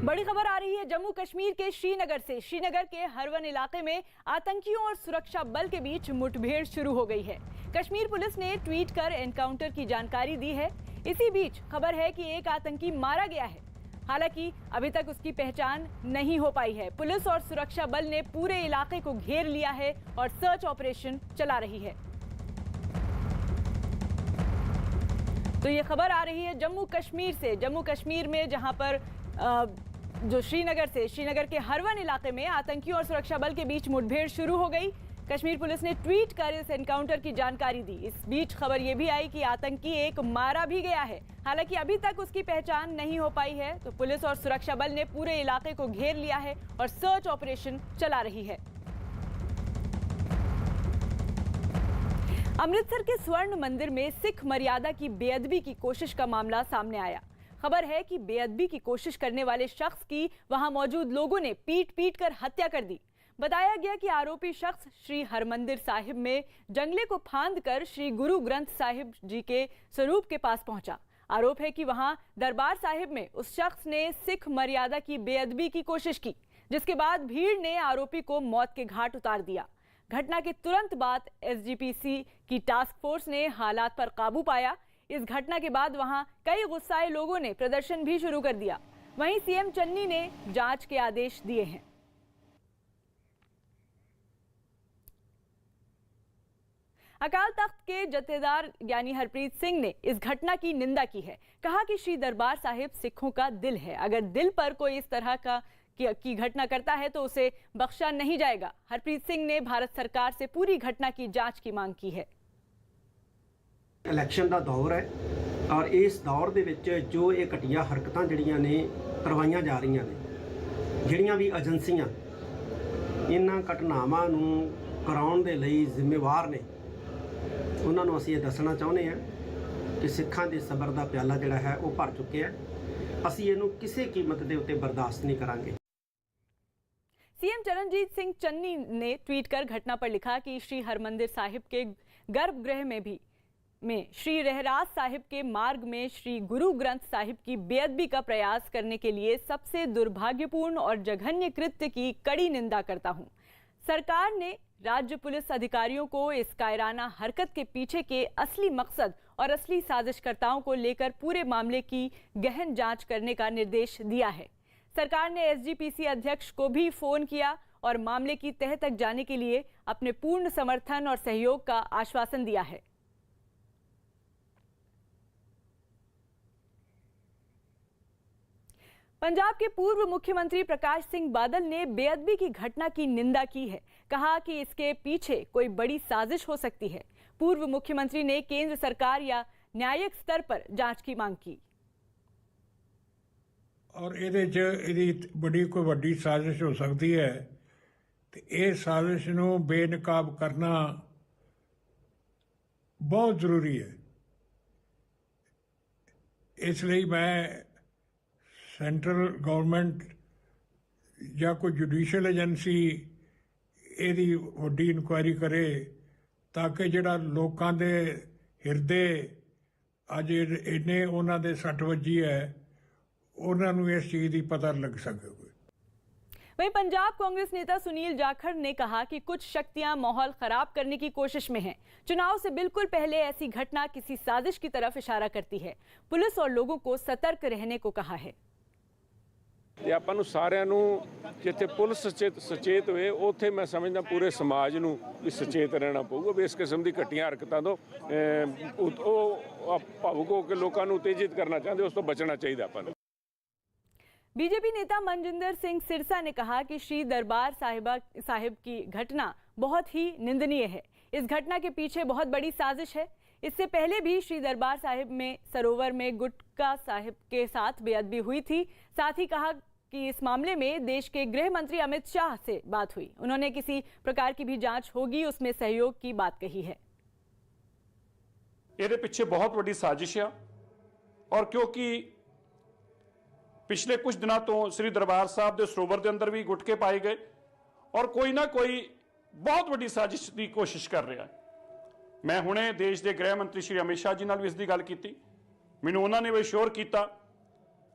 बड़ी खबर आ रही है जम्मू कश्मीर के श्रीनगर से। श्रीनगर के हरवन इलाके में आतंकियों और सुरक्षा बल के बीच मुठभेड़ शुरू हो गई है। कश्मीर पुलिस ने ट्वीट कर एनकाउंटर की जानकारी दी है। इसी बीच खबर है कि एक आतंकी मारा गया है, हालांकि अभी तक उसकी पहचान नहीं हो पाई है। पुलिस और सुरक्षा बल ने पूरे इलाके को घेर लिया है और सर्च ऑपरेशन चला रही है। तो ये खबर आ रही है जम्मू कश्मीर से। जम्मू कश्मीर में जहां पर जो श्रीनगर के हरवन इलाके में आतंकियों और सुरक्षा बल के बीच मुठभेड़ शुरू हो गई। कश्मीर पुलिस ने ट्वीट कर इस एनकाउंटर की जानकारी दी। इस बीच खबर यह भी आई कि आतंकी एक मारा भी गया है, हालांकि अभी तक उसकी पहचान नहीं हो पाई है। तो पुलिस और सुरक्षा बल ने पूरे इलाके को घेर लिया है और सर्च ऑपरेशन चला रही है। अमृतसर के स्वर्ण मंदिर में सिख मर्यादा की बेअदबी की कोशिश का मामला सामने आया। खबर है कि बेअदबी की कोशिश करने वाले शख्स की वहां मौजूद लोगों ने पीट कर हत्या कर दी। बताया गया कि आरोपी शख्स श्री हरमंदिर साहिब में जंगले को फांद कर श्री गुरु ग्रंथ साहिब जी के स्वरूप के पास पहुंचा। आरोप है कि वहां दरबार साहिब में उस शख्स ने सिख मर्यादा की बेअदबी की कोशिश की, जिसके बाद भीड़ ने आरोपी को मौत के घाट उतार दिया। घटना के तुरंत बाद एसजीपीसी की टास्क फोर्स ने हालात पर काबू पाया। इस घटना के बाद वहां कई गुस्साए लोगों ने प्रदर्शन भी शुरू कर दिया। वहीं सीएम चन्नी ने जांच के आदेश दिए हैं। अकाल तख्त के जथेदार यानी हरप्रीत सिंह ने इस घटना की निंदा की है। कहा कि श्री दरबार साहिब सिखों का दिल है, अगर दिल पर कोई इस तरह की घटना करता है तो उसे बख्शा नहीं जाएगा। हरप्रीत सिंह ने भारत सरकार से पूरी घटना की जांच की मांग की है। इलैक्शन का दौर है और इस दौर ਦੇ ਵਿੱਚ ਜੋ ਇਹ ਘਟੀਆ ਹਰਕਤਾਂ ਜਿਹੜੀਆਂ ਨੇ ਕਰਵਾਈਆਂ ਜਾ ਰਹੀਆਂ ਨੇ, ਜਿਹੜੀਆਂ ਵੀ ਏਜੰਸੀਆਂ ਇਹਨਾਂ ਘਟਨਾਵਾਂ ਨੂੰ ਕਰਾਉਣ ਦੇ ਲਈ ਜ਼ਿੰਮੇਵਾਰ ਨੇ, ਉਹਨਾਂ ਨੂੰ ਅਸੀਂ ਇਹ ਦੱਸਣਾ ਚਾਹੁੰਦੇ ਹਾਂ ਕਿ ਸਿੱਖਾਂ ਦੇ ਸਬਰ ਦਾ ਪਿਆਲਾ ਜਿਹੜਾ ਹੈ ਉਹ ਭਰ ਚੁੱਕਿਆ ਹੈ। ਅਸੀਂ ਇਹਨੂੰ ਕਿਸੇ ਕੀਮਤ ਦੇ ਉੱਤੇ ਬਰਦਾਸ਼ਤ ਨਹੀਂ ਕਰਾਂਗੇ। सीएम चरणजीत सिंह चन्नी ने ट्वीट कर घटना पर लिखा कि श्री हरमंदिर साहिब के गर्भगृह में श्री रहराज साहिब के मार्ग में श्री गुरु ग्रंथ साहिब की बेअदबी का प्रयास करने के लिए सबसे दुर्भाग्यपूर्ण और जघन्य कृत्य की कड़ी निंदा करता हूं। सरकार ने राज्य पुलिस अधिकारियों को इस कायराना हरकत के पीछे के असली मकसद और असली साजिशकर्ताओं को लेकर पूरे मामले की गहन जांच करने का निर्देश दिया है। सरकार ने एसजीपीसी अध्यक्ष को भी फोन किया और मामले की तह तक जाने के लिए अपने पूर्ण समर्थन और सहयोग का आश्वासन दिया है। पंजाब के पूर्व मुख्यमंत्री प्रकाश सिंह बादल ने बेअदबी की घटना की निंदा की है। कहा कि इसके पीछे कोई बड़ी साजिश हो सकती है। पूर्व मुख्यमंत्री ने केंद्र सरकार या न्यायिक स्तर पर जांच की मांग की और ਇਹਦੀ बड़ी कोई ਵੱਡੀ साजिश हो सकती है तो ਇਹ साजिश ਨੂੰ बेनकाब करना बहुत जरूरी है। इसलिए मैं सेंट्रल गवर्नमेंट या कोई जुडिशियल एजेंसी ਇਹਦੀ ਵੱਡੀ ਇਨਕੁਆਇਰੀ करे ताकि ਜਿਹੜਾ ਲੋਕਾਂ ਦੇ ਹਿਰਦੇ ਅੱਜ ਇਹਨੇ ਉਹਨਾਂ ਦੇ ਸੱਟ ਵੱਜੀ ਹੈ उन्होंने इस चीज की पता लग सके। वहीं पंजाब कांग्रेस नेता सुनील जाखड़ ने कहा कि कुछ शक्तियां माहौल खराब करने की कोशिश में हैं। चुनाव से बिल्कुल पहले ऐसी घटना किसी साजिश की तरफ इशारा करती है। पुलिस और लोगों को सतर्क रहने को कहा है। ਆਪਾਂ ਨੂੰ ਸਾਰਿਆਂ ਨੂੰ ਜਿੱਥੇ ਪੁਲਿਸ ਸਚੇਤ ਹੋਏ ਉੱਥੇ ਮੈਂ ਸਮਝਦਾ ਪੂਰੇ ਸਮਾਜ ਨੂੰ ਵੀ ਸਚੇਤ ਰਹਿਣਾ ਪਊਗਾ ਵੀ ਇਸ ਕਿਸਮ ਦੀ ਘਟੀਆਂ ਹਰਕਤਾਂ ਤੋਂ ਉਹ ਭਾਵੁਕ ਹੋ ਕੇ ਲੋਕਾਂ ਨੂੰ ਉਤੇਜਿਤ ਕਰਨਾ ਚਾਹੁੰਦੇ ਉਸ ਤੋਂ ਬਚਣਾ ਚਾਹੀਦਾ ਆਪਾਂ ਨੂੰ। बीजेपी नेता मनजिंदर सिंह सिरसा ने कहा कि श्री दरबार साहिब की घटना बहुत ही निंदनीय है। इस घटना के पीछे बहुत बड़ी साजिश है। इससे पहले भी श्री दरबार साहिब में सरोवर में गुटका साहिब के साथ बेअदबी हुई थी। साथ ही कहा कि इस मामले में देश के गृह मंत्री अमित शाह से बात हुई। उन्होंने किसी प्रकार की भी जांच होगी उसमें सहयोग की बात कही है। ਇਹਦੇ ਪਿੱਛੇ बहुत बड़ी साजिश है और क्योंकि पिछले कुछ दिनों तो श्री दरबार साहब के सरोवर के अंदर भी गुटके पाए गए और कोई ना कोई बहुत बड़ी साजिश की कोशिश कर रहा है। मैं हुणे देश के गृह मंत्री श्री अमित शाह जी नाल भी इसकी गल की। मैनूं उन्होंने भी श्योर किया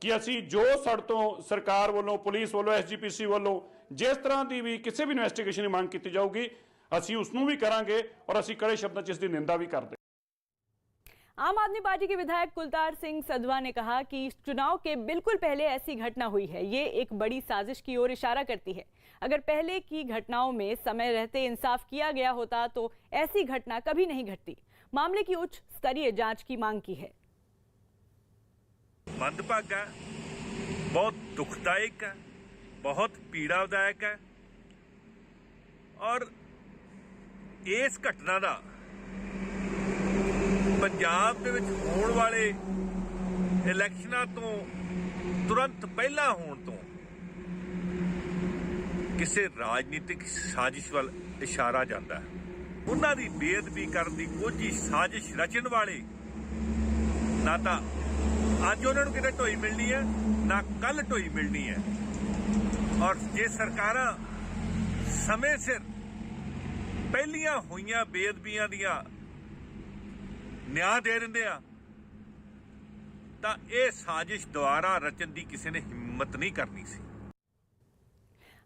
ਕਿ ਅਸੀਂ ਜੋ ਸਾਡੇ ਤੋਂ ਸਰਕਾਰ ਵੱਲੋਂ, ਪੁਲਿਸ ਵੱਲੋਂ, ਐਸਜੀਪੀਸੀ ਵੱਲੋਂ ਜਿਸ ਤਰ੍ਹਾਂ ਦੀ ਵੀ ਕਿਸੇ ਵੀ ਇਨਵੈਸਟੀਗੇਸ਼ਨ ਦੀ ਮੰਗ ਕੀਤੀ ਜਾਊਗੀ, ਅਸੀਂ ਉਸ ਨੂੰ ਵੀ ਕਰਾਂਗੇ और ਅਸੀਂ कड़े शब्दों में इसकी निंदा भी करते। आम आदमी पार्टी के विधायक कुलतार सिंह सधवा ने कहा कि चुनाव के बिल्कुल पहले ऐसी घटना हुई है, ये एक बड़ी साजिश की ओर इशारा करती है। अगर पहले की घटनाओं में समय रहते इंसाफ किया गया होता तो ऐसी घटना कभी नहीं घटती। मामले की उच्च स्तरीय जांच की मांग की है। मंदभागा, बहुत दुखदायक है, बहुत पीड़ादायक है और इस घटना का पंजाब दे विच होण वाले इलैक्शनां तो तुरंत पहला होण तो किसी राजनीतिक साजिश वाल इशारा जाता है। उन्हां दी बेअदबी करन दी कोई साजिश रचण वाले ना तां अज उन्हां नूं किते ढोई मिलनी है, ना कल ढोई मिलनी है। और जे सरकारां समय सिर पहलियां होईयां बेअदबियां दियां न्याय दे दिंदे आ तां इह साजिश दुबारा रचन दी किसी ने हिम्मत नहीं करनी सी।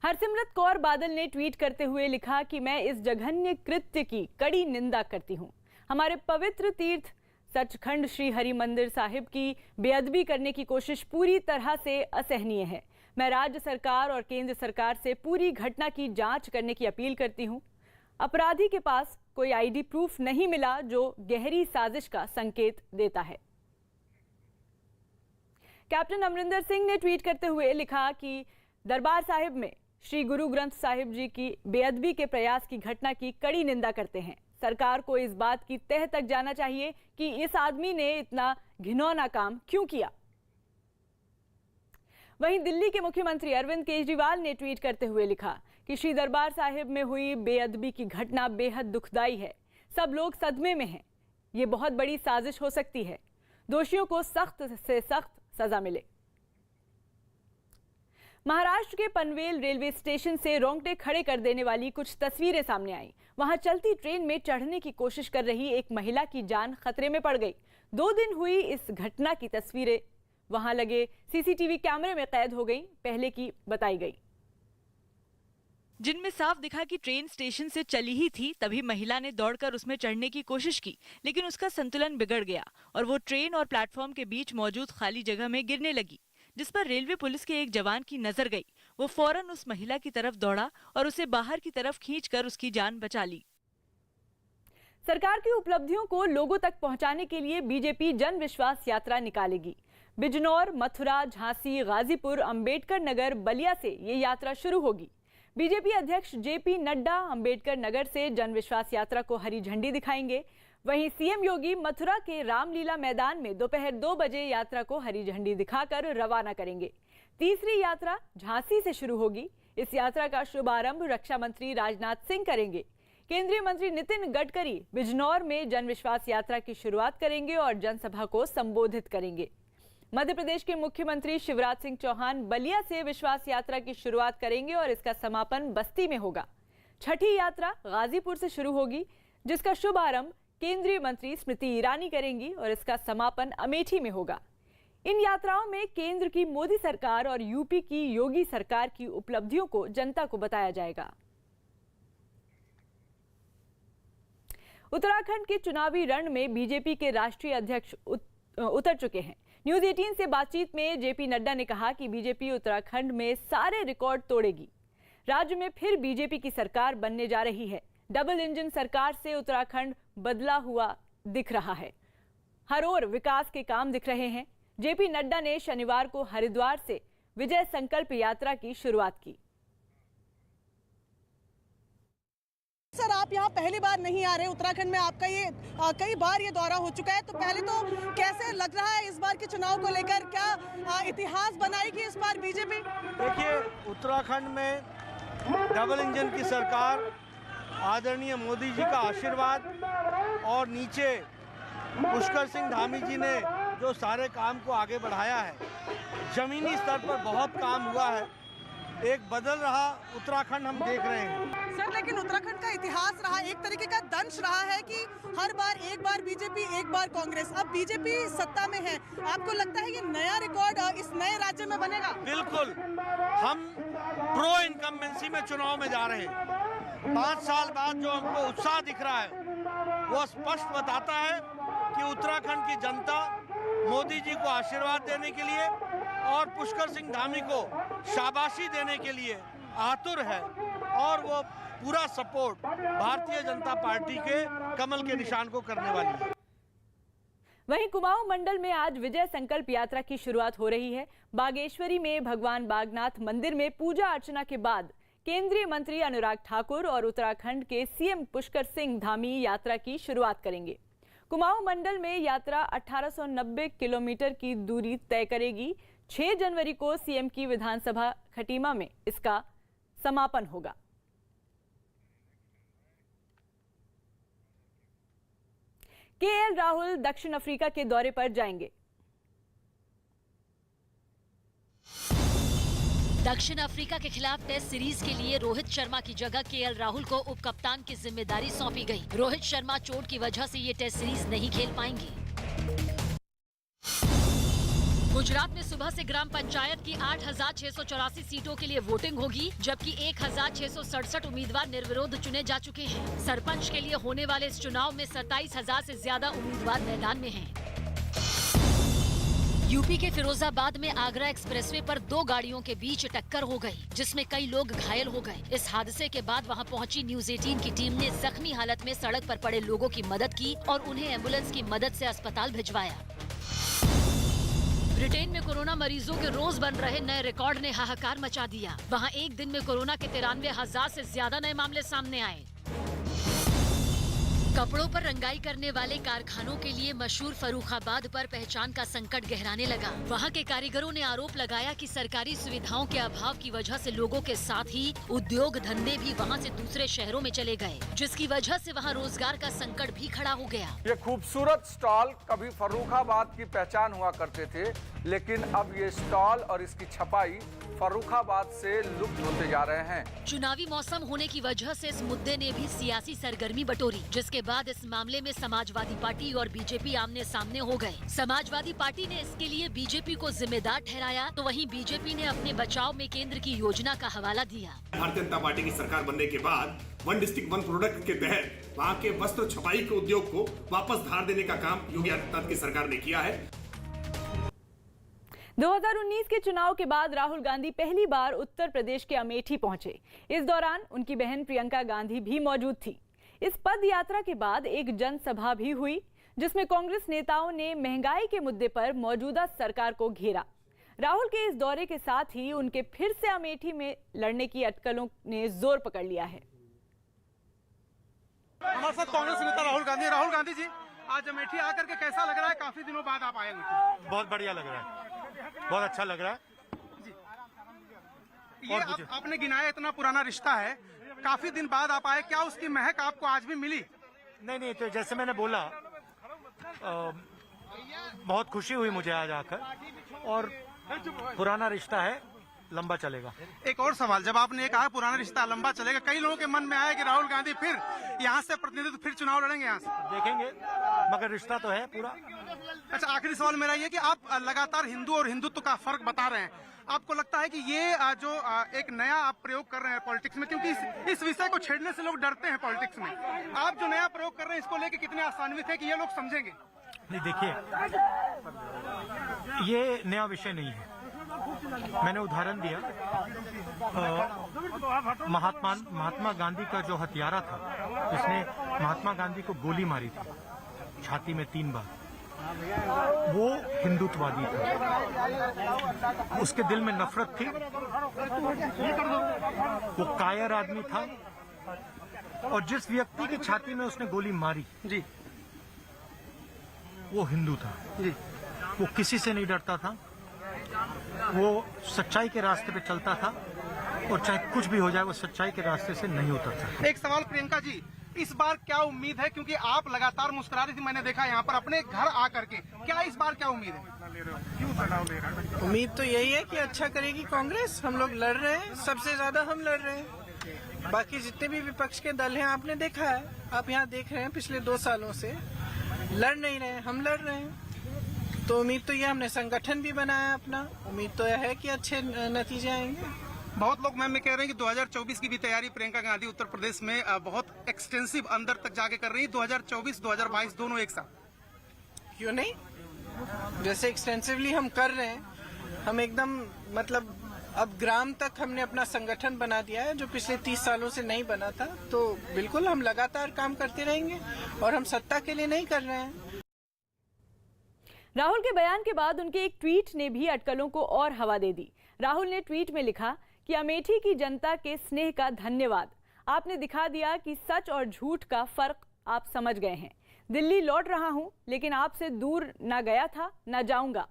हरसिमरत कौर बादल ने ट्वीट करते हुए लिखा कि मैं इस जघन्य कृत्य की कड़ी निंदा करती हूं। हमारे पवित्र तीर्थ सचखंड श्री हरि मंदिर साहिब की बेअदबी करने की कोशिश पूरी तरह से असहनीय है। मैं राज्य सरकार और केंद्र सरकार से पूरी घटना की जांच करने की अपील करती हूं। अपराधी के पास कोई आईडी प्रूफ नहीं मिला जो गहरी साजिश का संकेत देता है। कैप्टन अमरिंदर सिंह ने ट्वीट करते हुए लिखा कि दरबार साहिब में श्री गुरु ग्रंथ साहिब जी की बेअदबी के प्रयास की घटना की कड़ी निंदा करते हैं। सरकार को इस बात की तह तक जाना चाहिए कि इस आदमी ने इतना घिनौना काम क्यों किया। वहीं दिल्ली के मुख्यमंत्री अरविंद केजरीवाल ने ट्वीट करते हुए लिखा कि श्री दरबार साहिब में हुई बेअदबी की घटना बेहद दुखदाई है। सब लोग सदमे में हैं। ये बहुत बड़ी साजिश हो सकती है। दोषियों को सख्त से सख्त सजा मिले। महाराष्ट्र के पनवेल रेलवे स्टेशन से रोंगटे खड़े कर देने वाली कुछ तस्वीरें सामने आई। वहां चलती ट्रेन में चढ़ने की कोशिश कर रही एक महिला की जान खतरे में पड़ गई। 2 दिन हुई इस घटना की तस्वीरें वहां लगे सीसीटीवी कैमरे में कैद हो गई, पहले की बताई गई, जिनमें साफ दिखा कि ट्रेन स्टेशन से चली ही थी, तभी महिला ने दौड़कर उसमें चढ़ने की कोशिश की, लेकिन उसका संतुलन बिगड़ गया और वो ट्रेन और प्लेटफॉर्म के बीच मौजूद खाली जगह में गिरने लगी, जिस पर रेलवे पुलिस के एक जवान की नजर गई। वो फौरन उस महिला की तरफ दौड़ा और उसे बाहर की तरफ खींचकर उसकी जान बचा ली। सरकार की उपलब्धियों को लोगों तक पहुंचाने के लिए बीजेपी जन विश्वास यात्रा निकालेगी। बिजनौर, मथुरा, झांसी, गाजीपुर, अंबेडकर नगर, बलिया से ये यात्रा शुरू होगी। बीजेपी अध्यक्ष जेपी नड्डा अंबेडकर नगर से जन विश्वास यात्रा को हरी झंडी दिखाएंगे। वहीं सीएम योगी मथुरा के रामलीला मैदान में दोपहर 2 बजे यात्रा को हरी झंडी दिखाकर रवाना करेंगे। तीसरी यात्रा झांसी से शुरू होगी। इस यात्रा का शुभारंभ रक्षा मंत्री राजनाथ सिंह करेंगे। केंद्रीय मंत्री नितिन गडकरी बिजनौर में जन विश्वास यात्रा की शुरुआत करेंगे और जनसभा को संबोधित करेंगे। मध्य प्रदेश के मुख्यमंत्री शिवराज सिंह चौहान बलिया से विश्वास यात्रा की शुरुआत करेंगे और इसका समापन बस्ती में होगा। छठी यात्रा गाजीपुर से शुरू होगी, जिसका शुभारंभ केंद्रीय मंत्री स्मृति ईरानी करेंगी और इसका समापन अमेठी में होगा। इन यात्राओं में केंद्र की मोदी सरकार और यूपी की योगी सरकार की उपलब्धियों को जनता को बताया जाएगा। उत्तराखंड के चुनावी रण में बीजेपी के राष्ट्रीय अध्यक्ष उतर चुके हैं। न्यूज 18 से बातचीत में जेपी नड्डा ने कहा कि बीजेपी उत्तराखंड में सारे रिकॉर्ड तोड़ेगी। राज्य में फिर बीजेपी की सरकार बनने जा रही है। डबल इंजन सरकार से उत्तराखंड बदला हुआ दिख रहा है। हर ओर विकास के काम दिख रहे हैं। जेपी नड्डा ने शनिवार को हरिद्वार से विजय संकल्प यात्रा की शुरुआत की। सर, आप यहाँ पहली बार नहीं आ रहे, उत्तराखंड में आपका ये कई बार ये दौरा हो चुका है, तो पहले तो कैसे लग रहा है इस बार के चुनाव को लेकर? क्या इतिहास बनाएगी इस बार बीजेपी? देखिए, उत्तराखंड में डबल इंजन की सरकार, आदरणीय मोदी जी का आशीर्वाद और नीचे पुष्कर सिंह धामी जी ने जो सारे काम को आगे बढ़ाया है, जमीनी स्तर पर बहुत काम हुआ है। एक बदल रहा उत्तराखंड हम देख रहे हैं। सर लेकिन उत्तराखंड का इतिहास रहा, एक तरीके का दंश रहा है कि हर बार एक बार बीजेपी एक बार कांग्रेस, अब बीजेपी सत्ता में है। आपको लगता है ये नया रिकॉर्ड इस नए राज्य में बनेगा? बिल्कुल, हम प्रो इनकम्बेंसी में चुनाव में जा रहे हैं। 5 साल बाद जो हमको उत्साह दिख रहा है वो स्पष्ट बताता है कि उत्तराखंड की जनता मोदी जी को आशीर्वाद देने के लिए और पुष्कर सिंह धामी को शाबाशी देने के लिए आतुर है और वो पूरा सपोर्ट भारतीय जनता पार्टी के कमल के निशान को करने वाली है। वहीं कुमाऊं मंडल में आज विजय संकल्प यात्रा की शुरुआत हो रही है। बागेश्वरी में भगवान बागनाथ मंदिर में पूजा अर्चना के बाद केंद्रीय मंत्री अनुराग ठाकुर और उत्तराखंड के सीएम पुष्कर सिंह धामी यात्रा की शुरुआत करेंगे। कुमाऊं मंडल में यात्रा 1890 किलोमीटर की दूरी तय करेगी। 6 जनवरी को सीएम की विधानसभा खटीमा में इसका समापन होगा। केएल राहुल दक्षिण अफ्रीका के दौरे पर जाएंगे। दक्षिण अफ्रीका के खिलाफ टेस्ट सीरीज के लिए रोहित शर्मा की जगह केएल राहुल को उप कप्तान की जिम्मेदारी सौंपी गई। रोहित शर्मा चोट की वजह से ये टेस्ट सीरीज नहीं खेल पाएंगे। गुजरात में सुबह से ग्राम पंचायत की 8,684 सीटों के लिए वोटिंग होगी, जबकि 1,667 उम्मीदवार निर्विरोध चुने जा चुके हैं। सरपंच के लिए होने वाले इस चुनाव में 27,000 से ज्यादा उम्मीदवार मैदान में हैं। यूपी के फिरोजाबाद में आगरा एक्सप्रेसवे पर 2 गाड़ियों के बीच टक्कर हो गई, जिसमें कई लोग घायल हो गए। इस हादसे के बाद वहां पहुंची न्यूज 18 की टीम ने जख्मी हालत में सड़क पर पड़े लोगों की मदद की और उन्हें एम्बुलेंस की मदद से अस्पताल भिजवाया। ब्रिटेन में कोरोना मरीजों के रोज बन रहे नए रिकॉर्ड ने हाहाकार मचा दिया। वहां एक दिन में कोरोना के 93,000 से ज्यादा नए मामले सामने आए। कपड़ों पर रंगाई करने वाले कारखानों के लिए मशहूर फर्रुखाबाद पर पहचान का संकट गहराने लगा। वहां के कारीगरों ने आरोप लगाया कि सरकारी सुविधाओं के अभाव की वजह से लोगों के साथ ही उद्योग धंधे भी वहां से दूसरे शहरों में चले गए, जिसकी वजह से वहां रोजगार का संकट भी खड़ा हो गया। ये खूबसूरत स्टॉल कभी फर्रुखाबाद की पहचान हुआ करते थे, लेकिन अब ये स्टॉल और इसकी छपाई फर्रुखाबाद से लुप्त होते जा रहे हैं। चुनावी मौसम होने की वजह से इस मुद्दे ने भी सियासी सरगर्मी बटोरी, जिसके बाद इस मामले में समाजवादी पार्टी और बीजेपी आमने सामने हो गए। समाजवादी पार्टी ने इसके लिए बीजेपी को जिम्मेदार ठहराया, तो वहीं बीजेपी ने अपने बचाव में केंद्र की योजना का हवाला दिया। भारतीय जनता पार्टी की सरकार बनने के बाद 1 डिस्ट्रिक्ट 1 प्रोडक्ट के तहत वहाँ के वस्त्र छपाई के उद्योग को वापस धार देने का काम योगी आदित्यनाथ की सरकार ने किया है। 2019 के चुनाव के बाद राहुल गांधी पहली बार उत्तर प्रदेश के अमेठी पहुंचे। इस दौरान उनकी बहन प्रियंका गांधी भी मौजूद थी। इस पद यात्रा के बाद एक जनसभा भी हुई, जिसमें कांग्रेस नेताओं ने महंगाई के मुद्दे पर मौजूदा सरकार को घेरा। राहुल के इस दौरे के साथ ही उनके फिर से अमेठी में लड़ने की अटकलों ने जोर पकड़ लिया है। हमारे साथ कांग्रेस नेता राहुल गांधी जी, आज अमेठी आकर के कैसा लग रहा है? काफी दिनों बाद आप आए। बहुत बढ़िया लग रहा है, बहुत अच्छा लग रहा है जी। ये आपने गिनाया इतना पुराना रिश्ता है, काफी दिन बाद आप आए, क्या उसकी महक आपको आज भी मिली? नहीं, तो जैसे मैंने बोला बहुत खुशी हुई मुझे आज आकर, और पुराना रिश्ता है, लंबा चलेगा। एक और सवाल, जब आपने ये कहा पुराना रिश्ता लंबा चलेगा, कई लोगों के मन में आया कि राहुल गांधी फिर यहाँ से प्रतिनिधित्व फिर चुनाव लड़ेंगे यहाँ से। देखेंगे, मगर रिश्ता तो है पूरा। अच्छा, आखिरी सवाल मेरा ये कि आप लगातार हिंदू और हिंदुत्व का फर्क बता रहे हैं, आपको लगता है कि ये जो एक नया आप प्रयोग कर रहे हैं पॉलिटिक्स में, क्योंकि इस विषय को छेड़ने से लोग डरते हैं पॉलिटिक्स में, आप जो नया प्रयोग कर रहे हैं इसको लेके कितने आसान्वित है कि ये लोग समझेंगे? नहीं, देखिए, ये नया विषय नहीं है। मैंने उदाहरण दिया, महात्मा गांधी का जो हत्यारा था, जिसने महात्मा गांधी को गोली मारी थी छाती में 3 बार, वो हिंदुत्ववादी था। उसके दिल में नफरत थी, वो कायर आदमी था, और जिस व्यक्ति की छाती में उसने गोली मारी जी, वो हिंदू था जी। वो किसी से नहीं डरता था, वो सच्चाई के रास्ते पे चलता था, और चाहे कुछ भी हो जाए वो सच्चाई के रास्ते से नहीं उतरता। एक सवाल प्रियंका जी, इस बार क्या उम्मीद है, क्योंकि आप लगातार मुस्कुरा रही थी, मैंने देखा यहाँ पर अपने घर आकर के, क्या इस बार क्या उम्मीद है? उम्मीद तो यही है कि अच्छा करेगी कांग्रेस। हम लोग लड़ रहे हैं, सबसे ज्यादा हम लड़ रहे हैं। बाकी जितने भी विपक्ष के दल हैं आपने देखा है, आप यहाँ देख रहे हैं पिछले 2 सालों से लड़ नहीं रहे हैं, हम लड़ रहे हैं। तो उम्मीद तो ये, हमने संगठन भी बनाया अपना, उम्मीद तो यह है कि अच्छे नतीजे आएंगे। बहुत लोग मैम कह रहे हैं कि 2024 की भी तैयारी प्रियंका गांधी उत्तर प्रदेश में बहुत एक्सटेंसिव अंदर तक जाके कर रही है, 2024 2022 दोनों एक साथ। क्यों नहीं, जैसे एक्सटेंसिवली हम कर रहे हैं, हम एकदम मतलब अब ग्राम तक हमने अपना संगठन बना दिया है जो पिछले 30 सालों से नहीं बना था। तो बिल्कुल हम लगातार काम करते रहेंगे और हम सत्ता के लिए नहीं कर रहे हैं। राहुल के बयान के बाद उनके एक ट्वीट ने भी अटकलों को और हवा दे दी। राहुल ने ट्वीट में लिखा कि अमेठी की जनता के स्नेह का धन्यवाद। आपने दिखा दिया कि सच और झूठ का फर्क आप समझ गए हैं। दिल्ली लौट रहा हूं, लेकिन आपसे दूर ना गया था, ना जाऊंगा।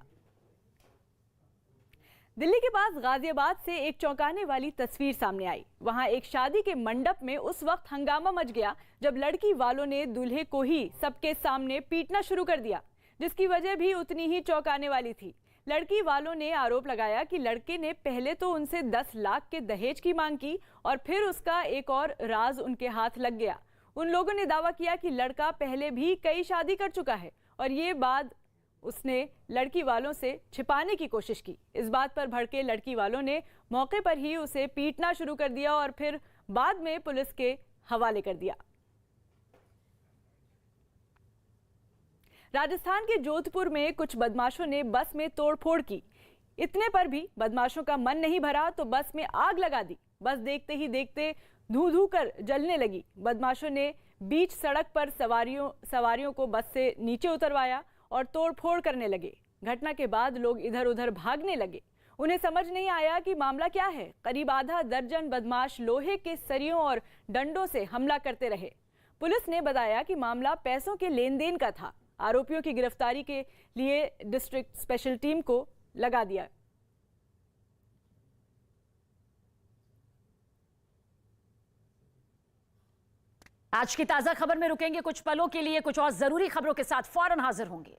दिल्ली के पास गाजियाबाद से एक चौंकाने वाली तस्वीर सामने आई। वहां एक शादी के मंडप में उस वक्त हंगामा मच गया जब लड़की वालों ने दूल्हे को ही सबके सामने पीटना शुरू कर दिया, जिसकी वजह भी उतनी ही चौंकाने वाली थी। लड़की वालों ने आरोप लगाया कि लड़के ने पहले तो उनसे 10 लाख के दहेज की मांग की और फिर उसका एक और राज उनके हाथ लग गया। उन लोगों ने दावा किया कि लड़का पहले भी कई शादी कर चुका है और ये बात उसने लड़की वालों से छिपाने की कोशिश की। इस बात पर भड़के लड़की वालों ने मौके पर ही उसे पीटना शुरू कर दिया और फिर बाद में पुलिस के हवाले कर दिया। राजस्थान के जोधपुर में कुछ बदमाशों ने बस में तोड़फोड़ की। इतने पर भी बदमाशों का मन नहीं भरा तो बस में आग लगा दी। बस देखते ही देखते धू धू कर जलने लगी। बदमाशों ने बीच सड़क पर सवारियों को बस से नीचे उतरवाया और तोड़फोड़ करने लगे। घटना के बाद लोग इधर उधर भागने लगे। उन्हें समझ नहीं आया कि मामला क्या है। करीब आधा दर्जन बदमाश लोहे के सरियों और डंडों से हमला करते रहे। पुलिस ने बताया कि मामला पैसों के लेन देन का था। आरोपियों की गिरफ्तारी के लिए डिस्ट्रिक्ट स्पेशल टीम को लगा दिया। आज की ताजा खबर में रुकेंगे कुछ पलों के लिए, कुछ और जरूरी खबरों के साथ फौरन हाजिर होंगे।